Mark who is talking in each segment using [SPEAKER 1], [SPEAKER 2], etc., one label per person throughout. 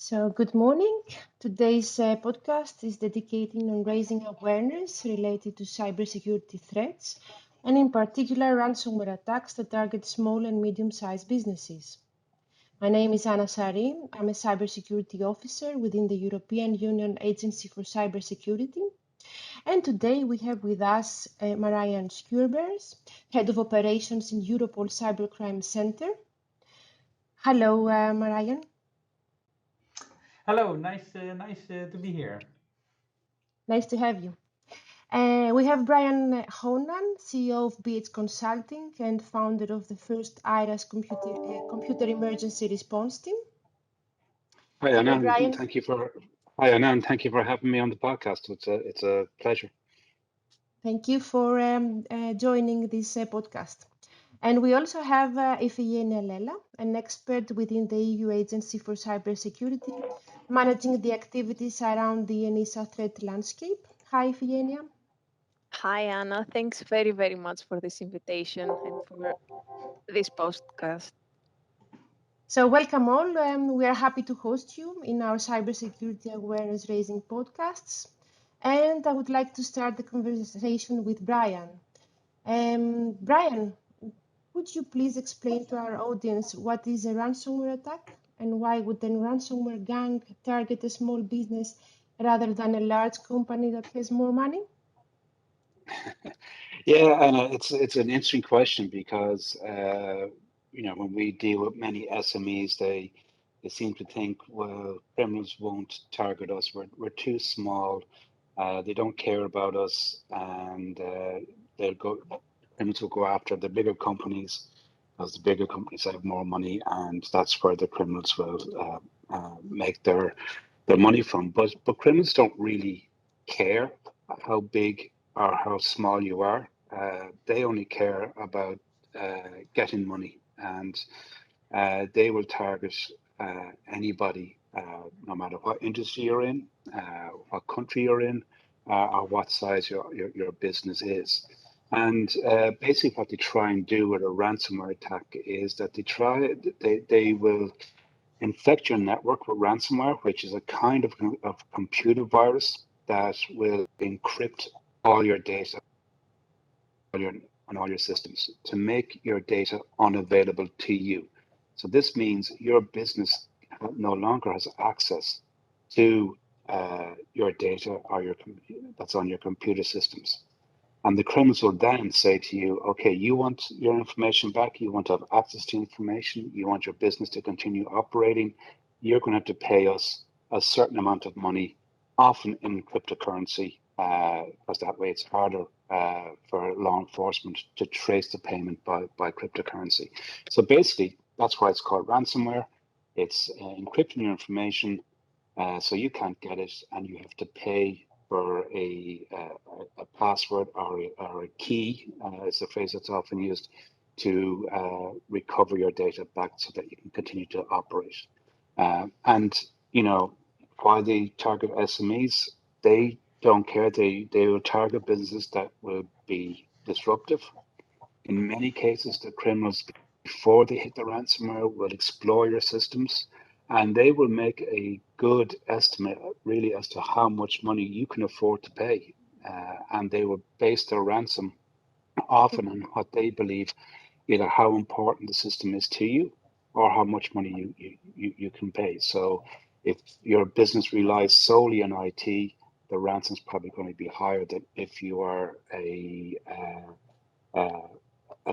[SPEAKER 1] Good morning. Today's podcast is dedicated on raising awareness related to cybersecurity threats, and in particular, ransomware attacks that target small and medium-sized businesses. My name is Anna Sarri. I'm a cybersecurity officer within the European Union Agency for Cybersecurity. And today we have with us Marjin Schuurbiers, Head of Operations in Europol Cybercrime Center. Hello, Marjin.
[SPEAKER 2] Hello, nice to be here.
[SPEAKER 1] Nice to have you. We have Brian Honan, CEO of BH Consulting and founder of the first IRAS computer emergency response team.
[SPEAKER 3] Hi,
[SPEAKER 1] Hello,
[SPEAKER 3] Anand.
[SPEAKER 1] Brian.
[SPEAKER 3] Thank you for having me on the podcast. It's a pleasure.
[SPEAKER 1] Thank you for joining this podcast. And we also have Ifigeneia Lella, an expert within the EU Agency for Cybersecurity, managing the activities around the ENISA threat landscape. Hi, Ifigeneia.
[SPEAKER 4] Hi, Anna. Thanks very, very much for this invitation and for this podcast.
[SPEAKER 1] So welcome all. We are happy to host you in our cybersecurity awareness raising podcasts. And I would like to start the conversation with Brian. Brian, would you please explain to our audience what is a ransomware attack and why would a ransomware gang target a small business rather than a large company that has more money?
[SPEAKER 3] Yeah, and it's an interesting question because when we deal with many SMEs, they seem to think, well, criminals won't target us. We're too small. They don't care about us, and criminals will go after the bigger companies because the bigger companies have more money, and that's where the criminals will make their money from. But criminals don't really care how big or how small you are. They only care about getting money, and they will target anybody, no matter what industry you're in, what country you're in, or what size your business is. And basically, what they try and do with a ransomware attack is that they will infect your network with ransomware, which is a kind of computer virus that will encrypt all your data on all your systems to make your data unavailable to you. So this means your business no longer has access to your data or that's on your computer systems. And the criminals will then say to you, okay, you want your information back, you want to have access to information, you want your business to continue operating, you're going to have to pay us a certain amount of money, often in cryptocurrency, because that way it's harder for law enforcement to trace the payment by cryptocurrency. So basically, that's why it's called ransomware. It's encrypting your information so you can't get it, and you have to pay for a password or a key, is the phrase that's often used, to recover your data back so that you can continue to operate. And why they target SMEs, they don't care. They will target businesses that will be disruptive. In many cases, the criminals, before they hit the ransomware, will explore your systems, and they will make a good estimate really as to how much money you can afford to pay. And they will base their ransom often on what they believe, either how important the system is to you or how much money you can pay. So if your business relies solely on IT, the ransom is probably going to be higher than if you are a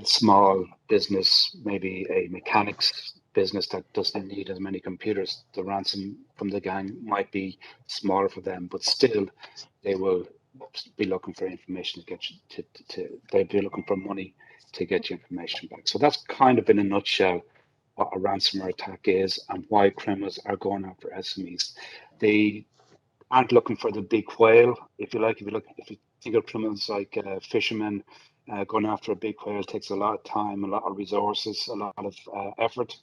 [SPEAKER 3] small business, maybe a mechanics business that doesn't need as many computers. The ransom from the gang might be smaller for them, but still they will be looking for information to get you they'll be looking for money to get your information back. So that's kind of in a nutshell what a ransomware attack is and why criminals are going after SMEs. They aren't looking for the big whale, if you like. If you think of criminals like fishermen, going after a big whale takes a lot of time, a lot of resources, a lot of effort.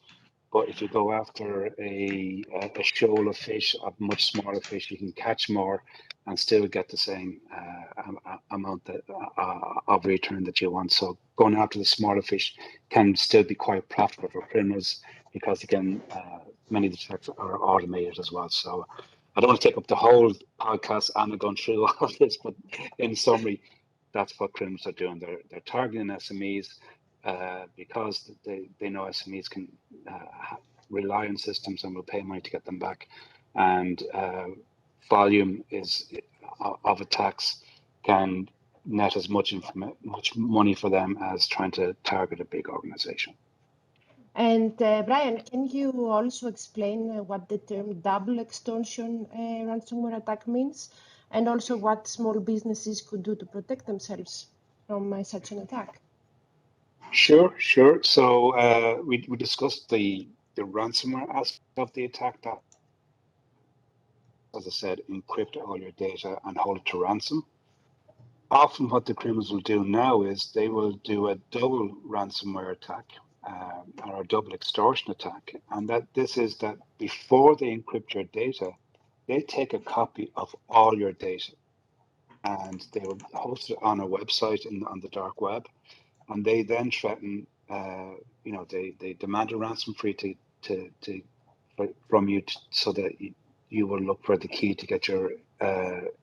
[SPEAKER 3] But if you go after a shoal of fish, a much smaller fish, you can catch more and still get the same amount of return that you want. So going after the smaller fish can still be quite profitable for criminals because they can many of the attacks are automated as well. So I don't want to take up the whole podcast and going through all of this, but in summary, that's what criminals are doing. They're targeting SMEs because they know SMEs can rely on systems and will pay money to get them back. And volume of attacks can net as much money for them as trying to target a big organization.
[SPEAKER 1] And Brian, can you also explain what the term double extortion ransomware attack means, and also what small businesses could do to protect themselves from such an attack?
[SPEAKER 3] Sure. So we discussed the ransomware aspect of the attack. That, as I said, encrypt all your data and hold it to ransom. Often what the criminals will do now is they will do a double ransomware attack or a double extortion attack. And this is that before they encrypt your data, they take a copy of all your data and they will host it on a website on the dark web. And they then threaten, they demand a ransom fee from you so that you will look for the key to get your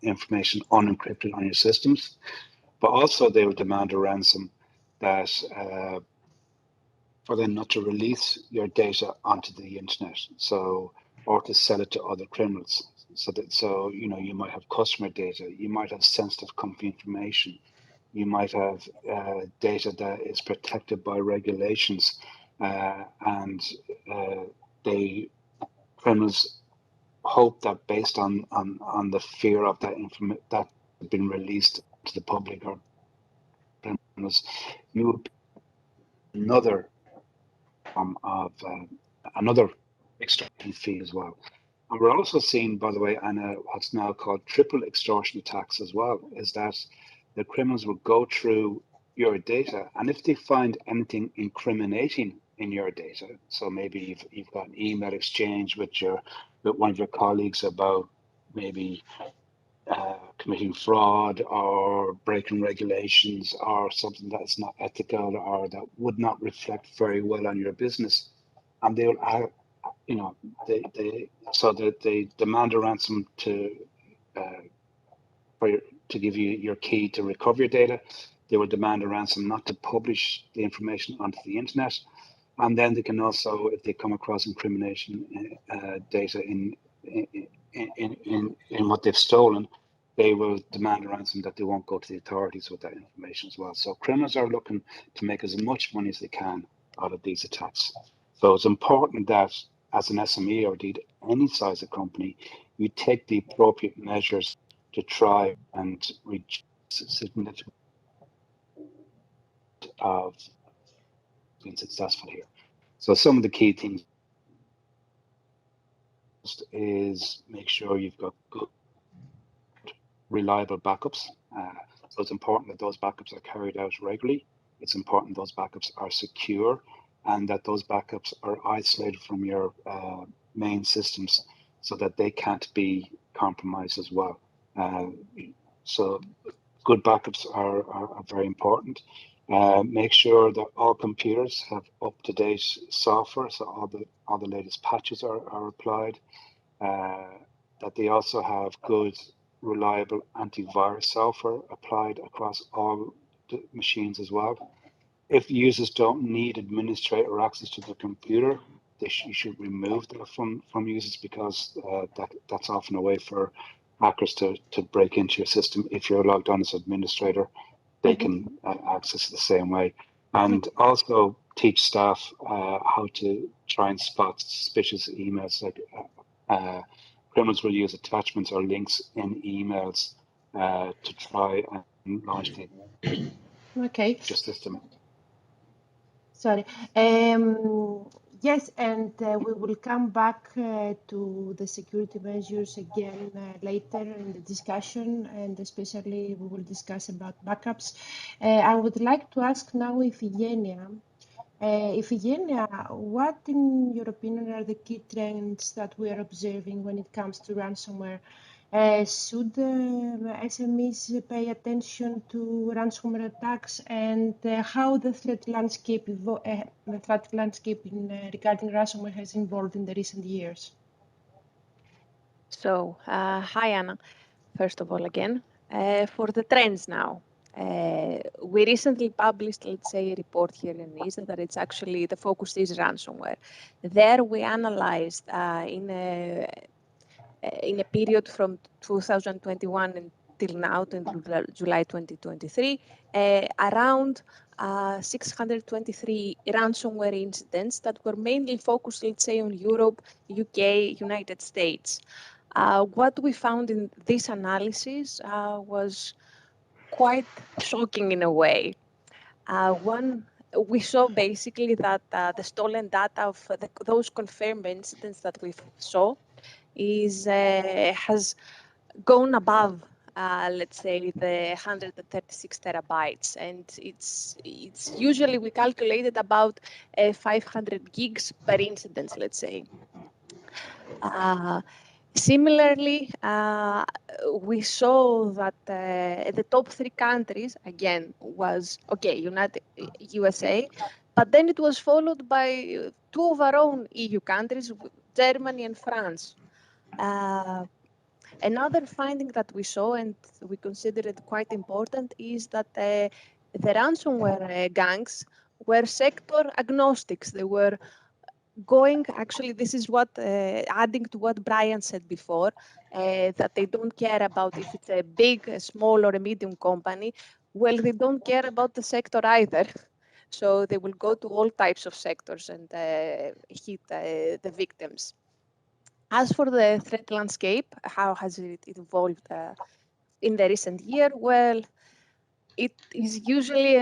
[SPEAKER 3] information unencrypted on your systems. But also they will demand a ransom that for them not to release your data onto the internet, or to sell it to other criminals. So you might have customer data, you might have sensitive company information, you might have data that is protected by regulations, and criminals hope that based on the fear of that information that has been released to the public or criminals, you would another of another extortion fee as well. And we're also seeing, by the way, what's now called triple extortion attacks as well, is that the criminals will go through your data, and if they find anything incriminating in your data, so maybe you've got an email exchange with one of your colleagues about maybe committing fraud or breaking regulations or something that's not ethical or that would not reflect very well on your business, and they will, they demand a ransom to give you your key to recover your data. They will demand a ransom not to publish the information onto the internet, and then they can also, if they come across incrimination data in what they've stolen, they will demand a ransom that they won't go to the authorities with that information as well. So criminals are looking to make as much money as they can out of these attacks. So it's important that as an SME or indeed any size of company, you take the appropriate measures to try and reach significant of being successful here. So some of the key things is make sure you've got good, reliable backups. So it's important that those backups are carried out regularly. It's important those backups are secure and that those backups are isolated from your main systems so that they can't be compromised as well. So good backups are very important. Make sure that all computers have up-to-date software, so all the latest patches are applied. That they also have good, reliable antivirus software applied across all the machines as well. If users don't need administrator access to the computer, you should remove that from users because that's often a way for hackers to break into your system. If you're logged on as administrator, they can access it the same way. And also teach staff how to try and spot suspicious emails. Like criminals will use attachments or links in emails to try and launch the system.
[SPEAKER 1] Sorry. Yes, and we will come back to the security measures again later in the discussion, and especially we will discuss about backups. I would like to ask now Ifigeneia. Ifigeneia, what in your opinion are the key trends that we are observing when it comes to ransomware Should SMEs pay attention to ransomware attacks, and how the threat landscape regarding ransomware has evolved in the recent years?
[SPEAKER 4] So, hi Anna, first of all again. For the trends now, we recently published, let's say, a report here in ENISA that it's actually, the focus is ransomware. There we analyzed in a period from 2021 until now, until July 2023, around 623 ransomware incidents that were mainly focused, let's say, on Europe, UK, United States. What we found in this analysis was quite shocking in a way. We saw basically that the stolen data of those confirmed incidents that we saw has gone above, let's say, the 136 terabytes, and it's usually we calculated about 500 gigs per incident, let's say. Similarly, we saw that the top 3 countries, again, was, okay, United USA, but then it was followed by 2 of our own EU countries, Germany and France. Another finding that we saw, and we consider it quite important, is that the ransomware gangs were sector agnostics. They were going, actually, this is what, adding to what Brian said before, that they don't care about if it's a big, a small, or a medium company. Well, they don't care about the sector either. So they will go to all types of sectors and hit the victims. As for the threat landscape, how has it evolved in the recent year? Well, it is usually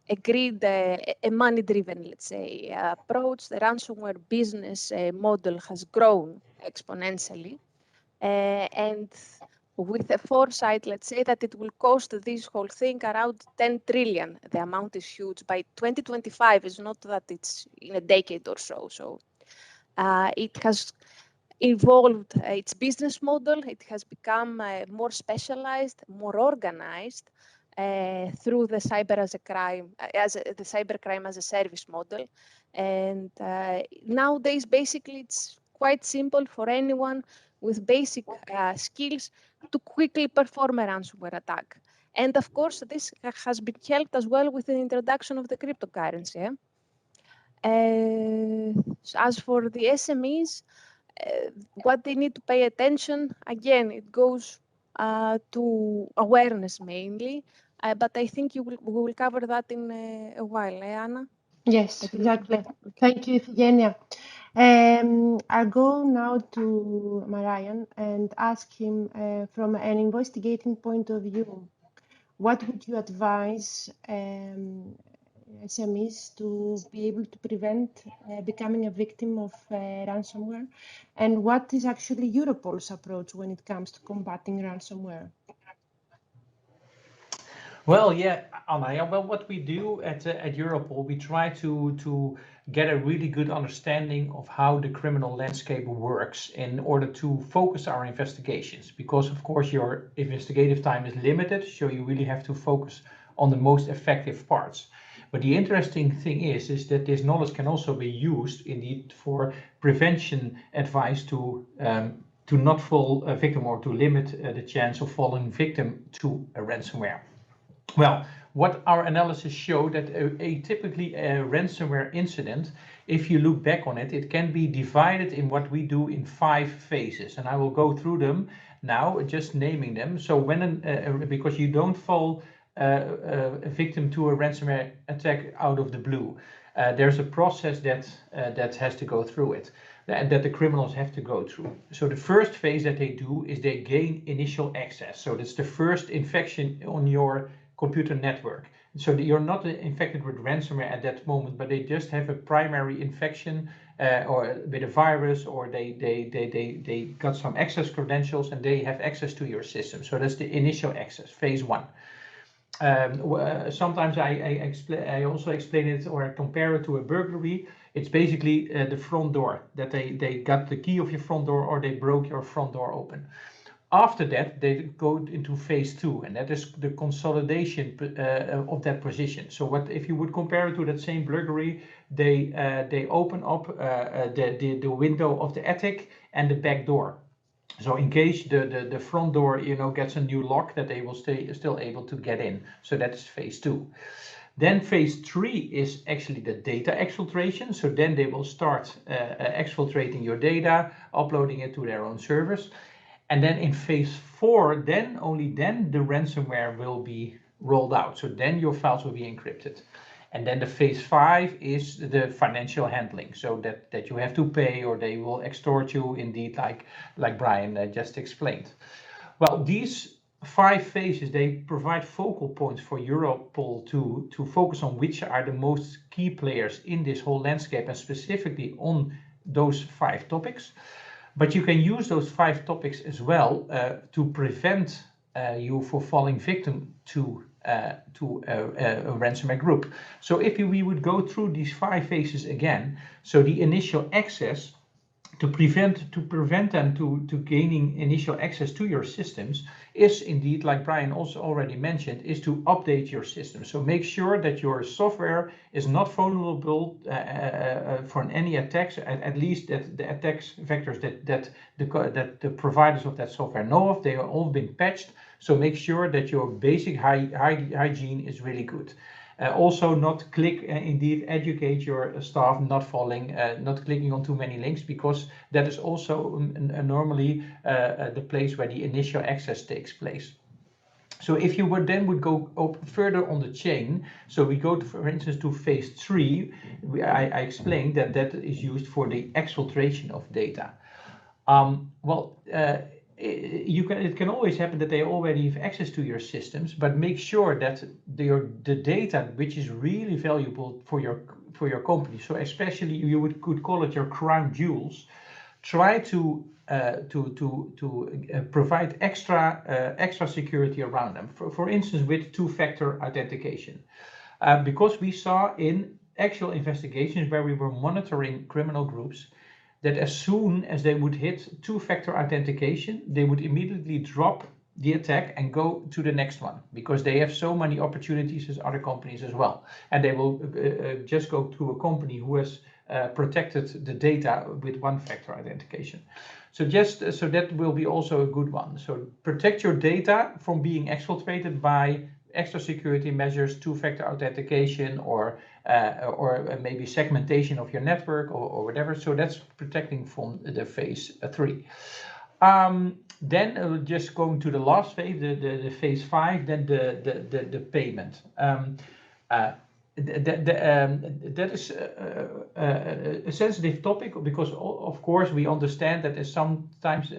[SPEAKER 4] agreed a money-driven, let's say, approach. The ransomware business model has grown exponentially, and with a foresight, let's say that it will cost this whole thing around 10 trillion. The amount is huge. By 2025, it's not that it's in a decade or so. So it has evolved its business model. It has become more specialized, more organized through the cyber as a crime, the cybercrime as a service model. And nowadays, basically, it's quite simple for anyone with basic skills to quickly perform a ransomware attack. And of course, this has been helped as well with the introduction of the cryptocurrency. As for the SMEs, what they need to pay attention, again, it goes to awareness mainly, but I think we will cover that in a while, Anna?
[SPEAKER 1] Yes, exactly. Thank you, Ifigeneia. I'll go now to Marjin and ask him from an investigating point of view, what would you advise SMEs to be able to prevent becoming a victim of ransomware? And what is actually Europol's approach when it comes to combating ransomware?
[SPEAKER 2] Well, yeah, Anna. Yeah, well, what we do at Europol, we try to get a really good understanding of how the criminal landscape works in order to focus our investigations. Because of course your investigative time is limited, so you really have to focus on the most effective parts. But the interesting thing is that this knowledge can also be used indeed for prevention advice to not fall a victim, or to limit the chance of falling victim to a ransomware. Well, what our analysis showed that typically a ransomware incident, if you look back on it, it can be divided in what we do in 5 phases, and I will go through them now, just naming them. So when because you don't fall a victim to a ransomware attack out of the blue, there's a process that has to go through it, that the criminals have to go through. So the first phase that they do is they gain initial access. So that's the first infection on your computer network. So you're not infected with ransomware at that moment, but they just have a primary infection or with a virus, or they got some access credentials and they have access to your system. So that's the initial access, phase 1. Sometimes I also explain it or compare it to a burglary. It's basically the front door, that they got the key of your front door, or they broke your front door open. After that, they go into phase 2, and that is the consolidation of that position. So what if you would compare it to that same burglary, they open up the window of the attic and the back door. So in case the front door, gets a new lock, that they will still able to get in. So that is phase 2. Then phase 3 is actually the data exfiltration. So then they will start exfiltrating your data, uploading it to their own servers. And then in phase 4, only then the ransomware will be rolled out. So then your files will be encrypted. And then the phase 5 is the financial handling, so that you have to pay, or they will extort you, indeed, like Brian just explained. Well, these 5 phases, they provide focal points for Europol to focus on which are the most key players in this whole landscape, and specifically on those 5 topics. But you can use those 5 topics as well to prevent you from falling victim to a ransomware group. So if we would go through these 5 phases again, so the initial access, to prevent them to gaining initial access to your systems, is indeed, like Brian also already mentioned, is to update your system. So make sure that your software is not vulnerable for any attacks, at least that the attack vectors that the providers of that software know of, they are all been patched. So make sure that your basic hygiene is really good. Also, not indeed educate your staff, not clicking on too many links, because that is also normally the place where the initial access takes place. So if you would go further on the chain, so we go for instance to phase 3, I explained that is used for the exfiltration of data. It can always happen that they already have access to your systems, but make sure that the data, which is really valuable for your company, so especially you could call it your crown jewels, try to provide extra security around them. For instance, with 2-factor authentication, because we saw in actual investigations where we were monitoring criminal groups, that as soon as they would hit 2-factor authentication, they would immediately drop the attack and go to the next one, because they have so many opportunities as other companies as well. And they will just go to a company who has protected the data with 1-factor authentication. So that will be also a good one. So protect your data from being exfiltrated by extra security measures, 2-factor authentication, or maybe segmentation of your network, or whatever. So that's protecting from the phase 3. Then just going to the last phase, the phase 5, then the payment. That is a sensitive topic, because of course we understand that there's sometimes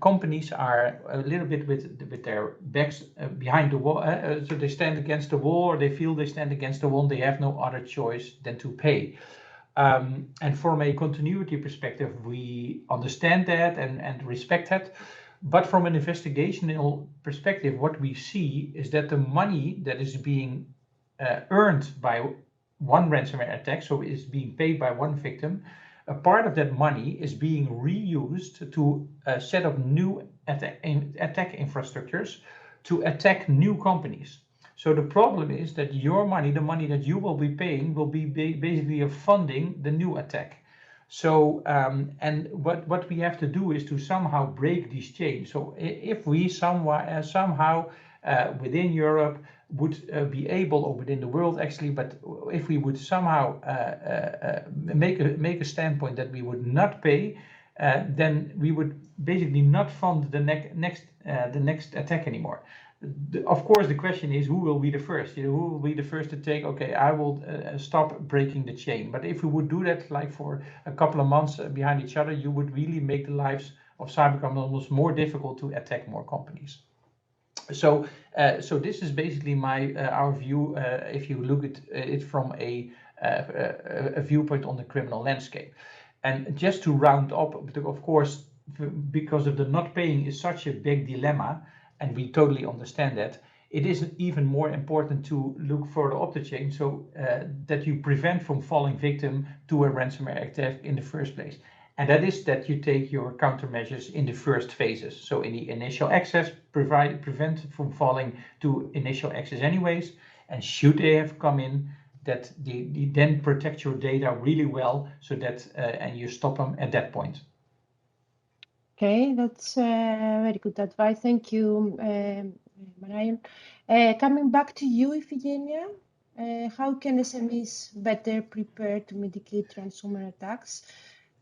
[SPEAKER 2] companies are a little bit with their backs behind the wall, so they stand against the wall, or they feel they stand against the wall, they have no other choice than to pay. And from a continuity perspective, we understand that and respect that. But from an investigational perspective, what we see is that the money that is being earned by one ransomware attack, so is being paid by one victim, a part of that money is being reused to set up new attack infrastructures to attack new companies. So the problem is that your money, the money that you will be paying, will be basically funding the new attack. So and what we have to do is to somehow break these chains. So if we somehow within Europe would be able, or within the world actually, but if we would somehow make a standpoint that we would not pay, then we would basically not fund the next attack anymore. Of course, the question is, who will be the first? Who will be the first to take, okay, I will stop breaking the chain. But if we would do that like for a couple of months behind each other, you would really make the lives of cybercriminals more difficult to attack more companies. So this is basically our view, if you look at it from a viewpoint on the criminal landscape. And just to round up, of course, because of the not paying is such a big dilemma, and we totally understand that, it is even more important to look further up the chain, so that you prevent from falling victim to a ransomware attack in the first place. And that is that you take your countermeasures in the first phases. So in the initial access, prevent from falling to initial access anyways. And should they have come in, that they then protect your data really well, so that and you stop them at that point.
[SPEAKER 1] Okay, that's very good advice. Thank you, Marjin. Coming back to you, Ifigeneia, how can SMEs better prepare to mitigate ransomware attacks?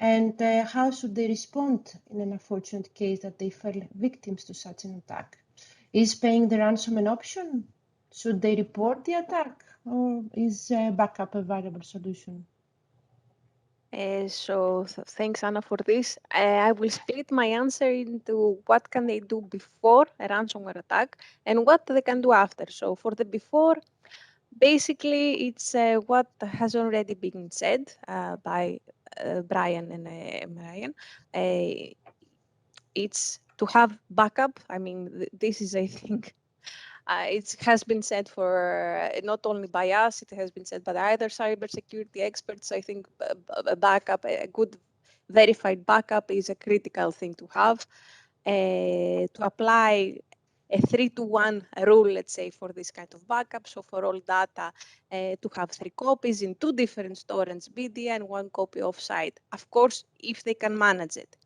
[SPEAKER 1] And how should they respond in an unfortunate case that they fell victims to such an attack? Is paying the ransom an option? Should they report the attack? Or is backup a viable solution?
[SPEAKER 4] Thanks, Anna, for this. I will split my answer into what can they do before a ransomware attack and what they can do after. So for the before, basically, it's what has already been said by Brian and Marjin. It's to have backup. I mean, this is, I think, it has been said for not only by us, it has been said by other cybersecurity experts. I think a backup, a good verified backup is a critical thing to have. To apply a 3-to-1 rule, let's say, for this kind of backup. So for all data, to have 3 copies in 2 different storage media and 1 copy offsite. Of course, if they can manage it.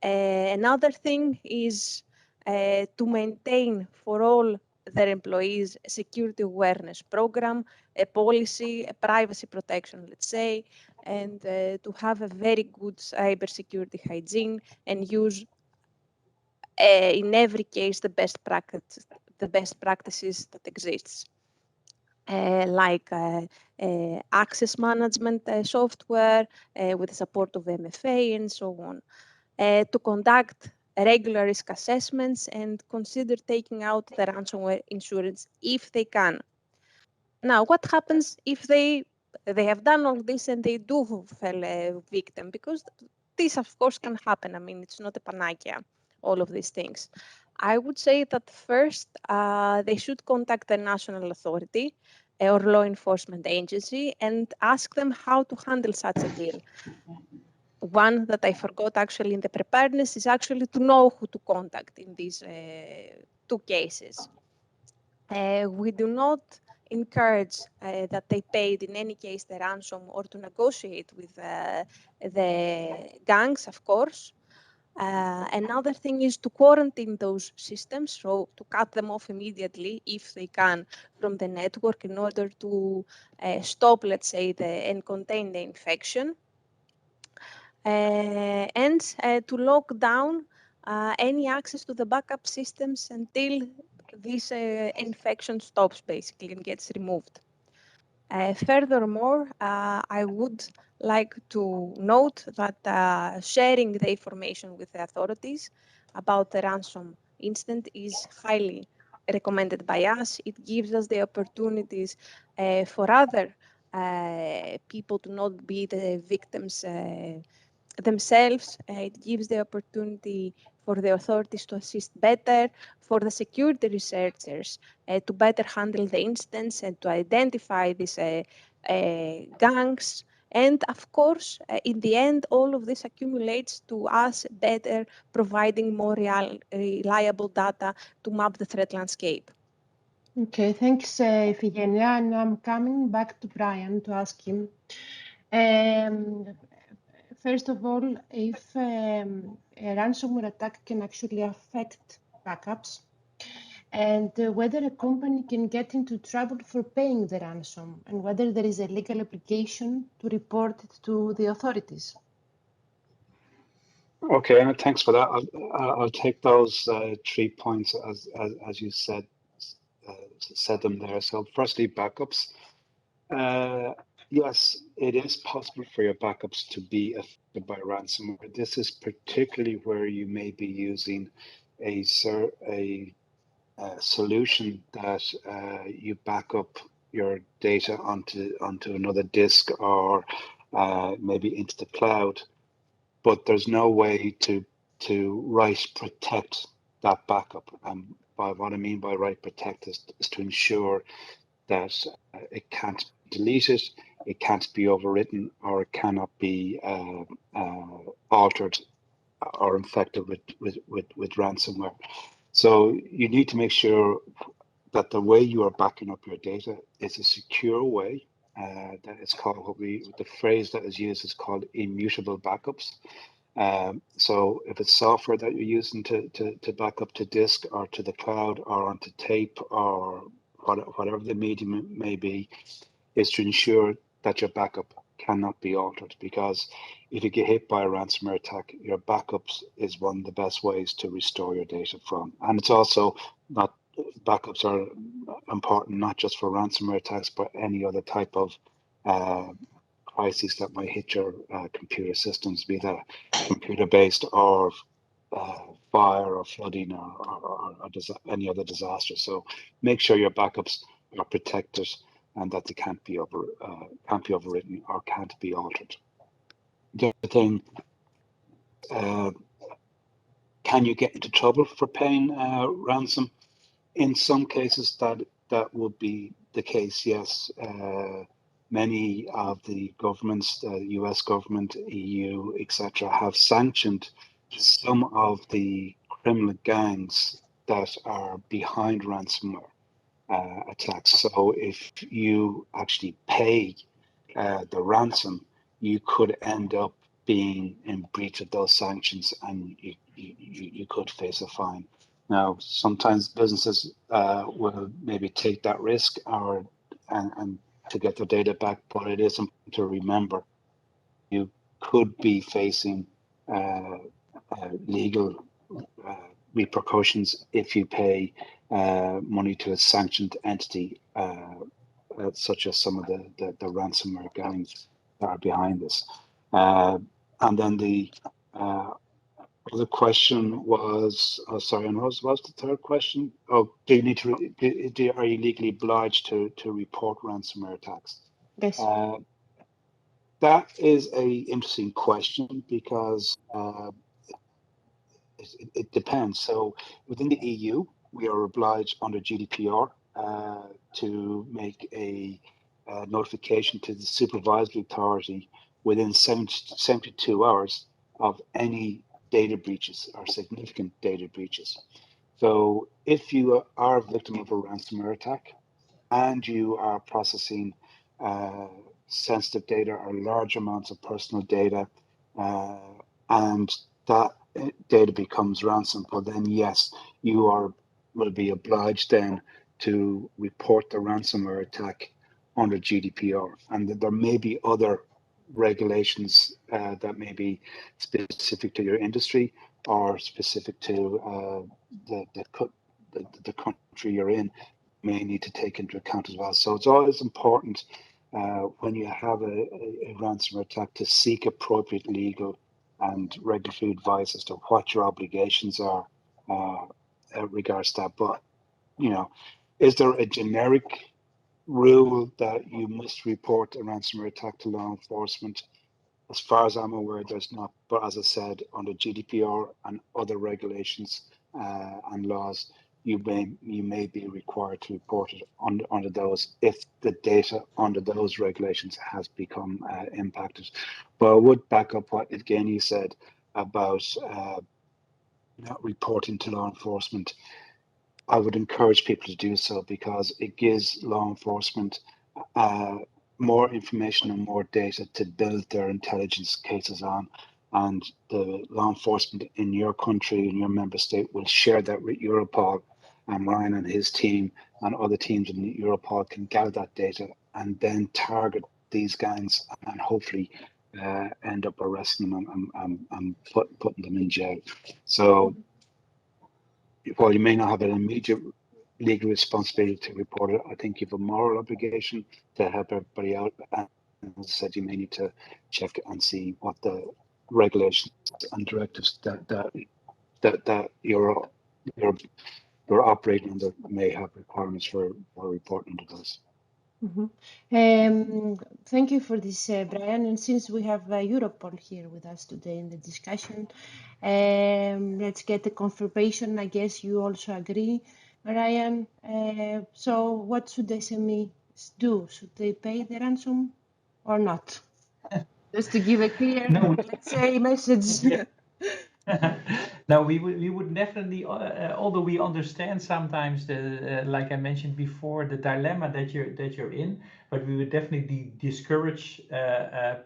[SPEAKER 4] Another thing is to maintain for all their employees a security awareness program, a policy, a privacy protection, let's say, and to have a very good cybersecurity hygiene and use in every case the best practices that exists. Like access management software with the support of MFA and so on. To conduct regular risk assessments and consider taking out the ransomware insurance if they can. Now, what happens if they have done all this and they do fall a victim? Because this, of course, can happen. I mean, it's not a panacea, all of these things. I would say that first, they should contact the national authority or law enforcement agency and ask them how to handle such a deal. One that I forgot actually in the preparedness is actually to know who to contact in these 2 cases. We do not encourage that they paid in any case the ransom or to negotiate with the gangs, of course. Another thing is to quarantine those systems, so to cut them off immediately if they can from the network in order to stop, let's say, and contain the infection. And to lock down any access to the backup systems until this infection stops basically and gets removed. Furthermore, I would like to note that sharing the information with the authorities about the ransom incident is highly recommended by us. It gives us the opportunities for other people to not be the victims themselves. It gives the opportunity for the authorities to assist better, for the security researchers to better handle the incidents and to identify these gangs. And of course, in the end, all of this accumulates to us better providing more reliable data to map the threat landscape.
[SPEAKER 1] Okay, thanks, Ifigeneia. And I'm coming back to Brian to ask him. First of all, if a ransomware attack can actually affect backups, and whether a company can get into trouble for paying the ransom, and whether there is a legal obligation to report it to the authorities.
[SPEAKER 3] Okay, and thanks for that. I'll take those 3 points as you said them there. So firstly, backups. Yes, it is possible for your backups to be affected by ransomware. This is particularly where you may be using a solution that you back up your data onto another disk or maybe into the cloud, but there's no way to protect that backup. And by what I mean by protect is to ensure that it can't be deleted it can't be overwritten or it cannot be altered or infected with ransomware. So you need to make sure that the way you are backing up your data is a secure way. That is called the phrase that is used is called immutable backups. So if it's software that you're using to back up to disk or to the cloud or onto tape or whatever the medium may be, is to ensure that your backup cannot be altered, because if you get hit by a ransomware attack, your backups is one of the best ways to restore your data from. And it's also not, backups are important not just for ransomware attacks, but any other type of crises that might hit your computer systems, be that computer-based or fire or flooding or any other disaster. So make sure your backups are protected and that they can't be overwritten or can't be altered. The other thing, can you get into trouble for paying ransom? In some cases, that would be the case. Yes, many of the governments, the U.S. government, EU, etc., have sanctioned some of the criminal gangs that are behind ransomware attacks. So if you actually pay the ransom, you could end up being in breach of those sanctions, and you could face a fine. Now, sometimes businesses will maybe take that risk and to get their data back, but it is important to remember you could be facing legal repercussions if you pay money to a sanctioned entity, such as some of the ransomware gangs that are behind this. And then the other question was, oh, sorry, and what was the third question? Oh, do you need to, are you legally obliged to report ransomware attacks?
[SPEAKER 1] Yes.
[SPEAKER 3] That is a interesting question because it depends. So within the EU, we are obliged under GDPR to make a notification to the supervisory authority within 72 hours of any data breaches or significant data breaches. So if you are a victim of a ransomware attack and you are processing sensitive data or large amounts of personal data, and that data becomes ransomable, then yes, you will be obliged then to report the ransomware attack under GDPR. And there may be other regulations that may be specific to your industry or specific to the country you're in, may need to take into account as well. So it's always important when you have a ransomware attack to seek appropriate legal and regulatory advice as to what your obligations are regards to that. But, you know, is there a generic rule that you must report a ransomware attack to law enforcement? As far as I'm aware, there's not. But as I said, under GDPR and other regulations and laws, you may be required to report it under those if the data under those regulations has become impacted. But I would back up what Ifigeneia said about not reporting to law enforcement. I would encourage people to do so because it gives law enforcement more information and more data to build their intelligence cases on. And the law enforcement in your country, in your member state, will share that with Europol, and Ryan and his team and other teams in Europol can gather that data and then target these gangs and hopefully end up arresting them and putting them in jail. So while you may not have an immediate legal responsibility to report it, I think you have a moral obligation to help everybody out. And as I said, you may need to check and see what the regulations and directives that you're operating under may have requirements for reporting to those.
[SPEAKER 1] Thank you for this, Brian. And since we have Europol here with us today in the discussion, let's get the confirmation. I guess you also agree, Brian. So what should SMEs do? Should they pay the ransom? or not? Just to give a clear,
[SPEAKER 2] No.
[SPEAKER 1] let's say, message.
[SPEAKER 2] No, we would definitely, although we understand sometimes the, like I mentioned before, the dilemma that you're in, but we would definitely discourage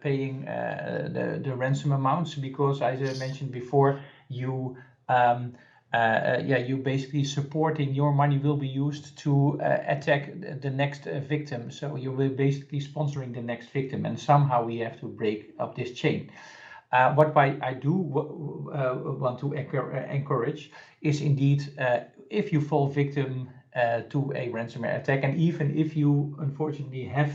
[SPEAKER 2] paying the ransom amounts, because, as I mentioned before, you you basically supporting your money will be used to attack the next victim. So you will basically sponsoring the next victim, and somehow we have to break up this chain. What I do want to encourage is indeed, if you fall victim to a ransomware attack, and even if you unfortunately have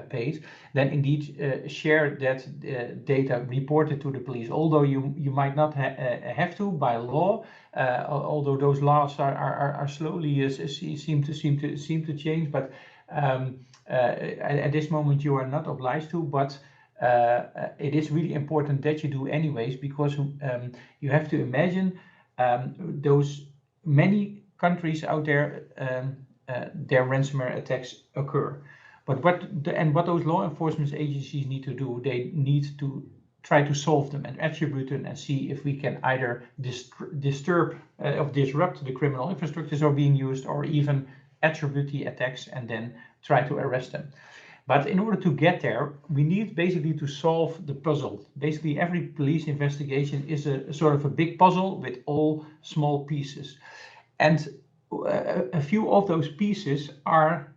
[SPEAKER 2] paid, then indeed share that data, report it to the police. Although you might not have to by law, although those laws are slowly seem to change, but at this moment you are not obliged to, but it is really important that you do anyways, because you have to imagine those many countries out there, their ransomware attacks occur. But what those law enforcement agencies need to do, they need to try to solve them and attribute them and see if we can either disturb or disrupt the criminal infrastructures are being used, or even attribute the attacks and then try to arrest them. But in order to get there, we need basically to solve the puzzle. Basically, every police investigation is a sort of a big puzzle with all small pieces. And a few of those pieces are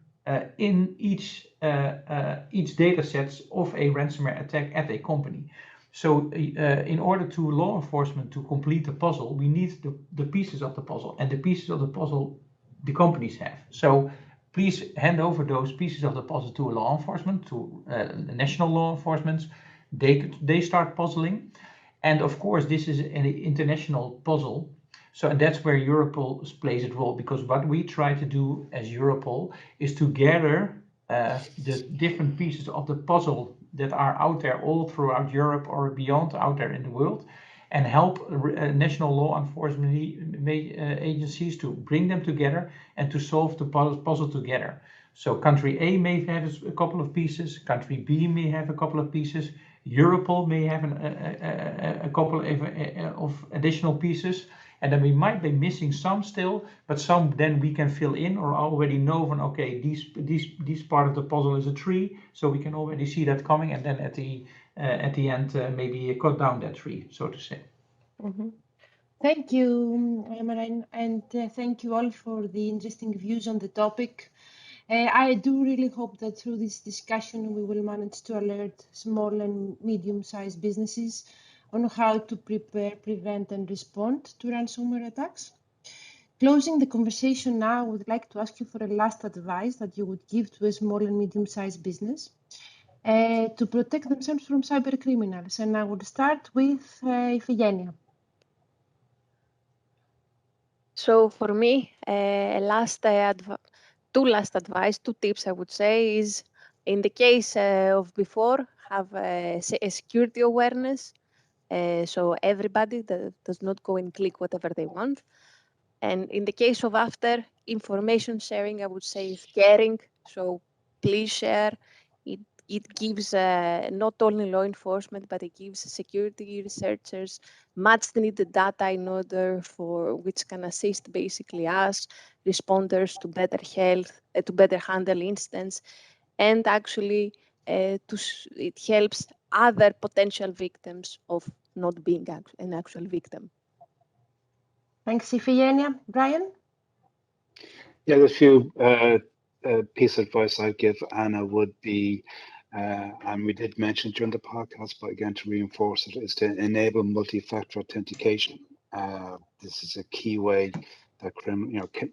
[SPEAKER 2] in each data sets of a ransomware attack at a company. So in order to law enforcement to complete the puzzle, we need the pieces of the puzzle, and the pieces of the puzzle the companies have. So please hand over those pieces of the puzzle to law enforcement, to national law enforcement. They start puzzling, and of course this is an international puzzle. So, and that's where Europol plays a role, because what we try to do as Europol is to gather the different pieces of the puzzle that are out there all throughout Europe or beyond out there in the world, and help national law enforcement agencies to bring them together and to solve the puzzle together. So country A may have a couple of pieces, country B may have a couple of pieces, Europol may have a couple of additional pieces, and then we might be missing some still, but some then we can fill in or already know from, okay, these part of the puzzle is a tree, so we can already see that coming, and then at the end maybe cut down that tree, so to say.
[SPEAKER 1] Mm-hmm. Thank you, Marjin, and thank you all for the interesting views on the topic. I do really hope that through this discussion we will manage to alert small and medium-sized businesses on how to prepare, prevent, and respond to ransomware attacks. Closing the conversation now, I would like to ask you for a last advice that you would give to a small and medium-sized business to protect themselves from cyber criminals. And I would start with Ifigeneia.
[SPEAKER 4] So for me, two last advice, two tips I would say is, in the case of before, have a security awareness. So everybody that does not go and click whatever they want. And in the case of after, information sharing, I would say, is caring. So please share. It gives not only law enforcement, but it gives security researchers much needed data in order for which can assist basically us responders to better to better handle incidents, and actually it helps other potential victims of not being an actual victim.
[SPEAKER 1] Thanks, Ifigeneia. Brian?
[SPEAKER 3] Yeah, the few piece of advice I'd give Anna would be, and we did mention during the podcast, but again to reinforce it, is to enable multi-factor authentication. This is a key way that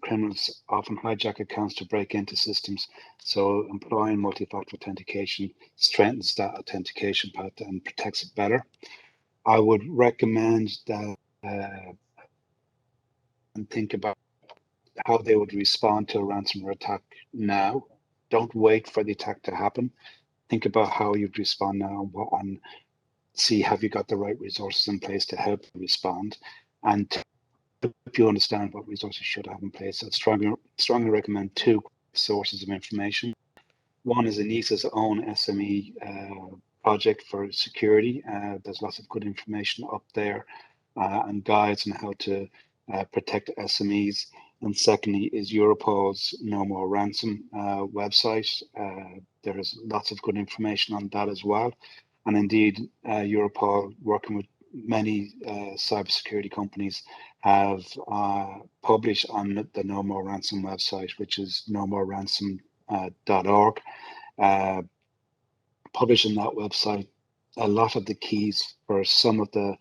[SPEAKER 3] criminals often hijack accounts to break into systems. So employing multi-factor authentication strengthens that authentication path and protects it better. I would recommend that and think about how they would respond to a ransomware attack now. Don't wait for the attack to happen. Think about how you'd respond now and see, have you got the right resources in place to help you respond? And if you understand what resources you should have in place, I'd strongly recommend two sources of information. One is ENISA's own SME project for security. There's lots of good information up there and guides on how to protect SMEs. And secondly is Europol's No More Ransom website. There is lots of good information on that as well. And indeed, Europol, working with many cybersecurity companies, have published on the No More Ransom website, which is nomoreransom.org. Publish on that website a lot of the keys for some of the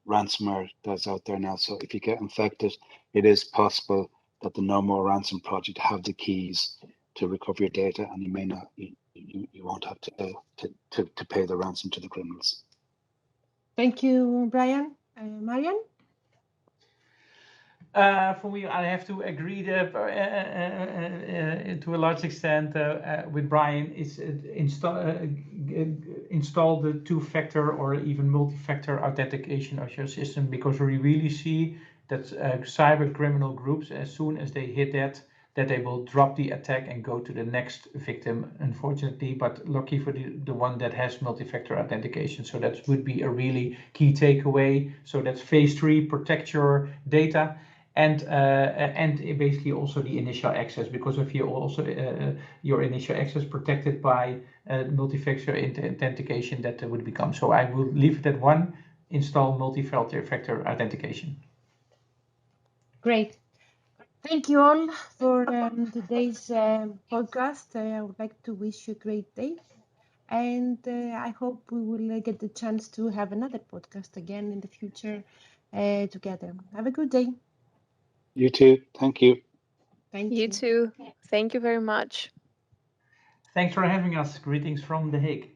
[SPEAKER 3] ransomware that's out there now. So if you get infected, it is possible that the No More Ransom project have the keys to recover your data, and you may not, you won't have to pay the ransom to the criminals.
[SPEAKER 1] Thank you, Brian. Marjin?
[SPEAKER 2] For me, I have to agree that, to a large extent with Brian. It's install the two-factor or even multi-factor authentication of your system, because we really see that cyber criminal groups, as soon as they hit that they will drop the attack and go to the next victim, unfortunately, but lucky for the one that has multi-factor authentication. So that would be a really key takeaway. So that's phase 3, protect your data. And basically also the initial access, because if you also your initial access protected by multi-factor authentication, that would become. So I will leave it at 1, install multi-factor authentication.
[SPEAKER 1] Great. Thank you all for today's podcast. I would like to wish you a great day. And I hope we will get the chance to have another podcast again in the future together. Have a good day.
[SPEAKER 3] You too. Thank you.
[SPEAKER 1] Thank
[SPEAKER 4] You too. Thank you very much.
[SPEAKER 2] Thanks for having us. Greetings from The Hague.